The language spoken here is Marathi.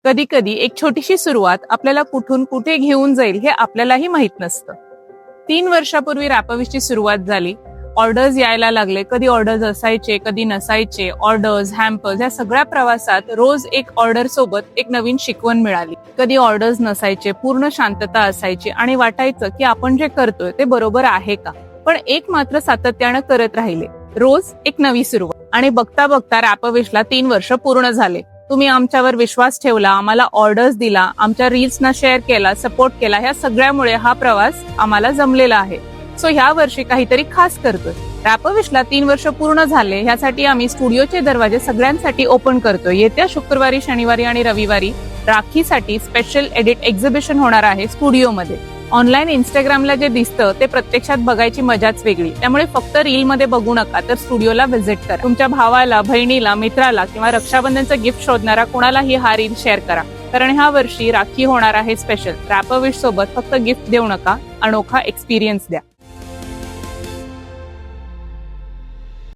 कधी कधी एक छोटीशी सुरुवात आपल्याला कुठून कुठे घेऊन जाईल हे आपल्यालाही माहित नसतं. 3 वर्षापूर्वी रॅपविशची सुरुवात झाली. ऑर्डर्स यायला लागले. कधी ऑर्डर्स असायचे, कधी नसायचे. ऑर्डर्स, हॅम्पर्स या सगळ्या प्रवासात रोज एक ऑर्डर सोबत एक नवीन शिकवण मिळाली. कधी ऑर्डर्स नसायचे, पूर्ण शांतता असायची आणि वाटायचं की आपण जे करतोय ते बरोबर आहे का. पण एक मात्र सातत्यानं करत राहिले, रोज एक नवी सुरुवात. आणि बघता बघता रॅपविशला 3 वर्ष पूर्ण झाले. तुम्ही आमच्यावर विश्वास ठेवला, आम्हाला ऑर्डर्स दिला, आमच्या रील्सना शेअर केला, सपोर्ट केला. ह्या सगळ्यामुळे हा प्रवास आम्हाला जमलेला आहे. सो ह्या वर्षी काहीतरी खास करतोय. रॅपविशला 3 वर्ष पूर्ण झाले, ह्यासाठी आम्ही स्टुडिओचे दरवाजे सगळ्यांसाठी ओपन करतोय. येत्या शुक्रवारी, शनिवारी आणि रविवारी राखीसाठी स्पेशल एडिट एक्झिबिशन होणार आहे स्टुडिओमध्ये. ऑनलाईन इंस्टाग्रामला जे दिसतं ते प्रत्यक्षात बघायची मजाच वेगळी. त्यामुळे फक्त रील मध्ये बघू नका, तर स्टुडिओला व्हिजिट करा. तुमच्या भावाला, बहिणीला, मित्राला किंवा रक्षाबंधनचं गिफ्ट शोधणारा कोणालाही हा रील शेअर करा. कारण ह्या वर्षी राखी होणार आहे स्पेशल. रॅपविश सोबत फक्त गिफ्ट देऊ नका, अनोखा एक्सपिरियन्स द्या.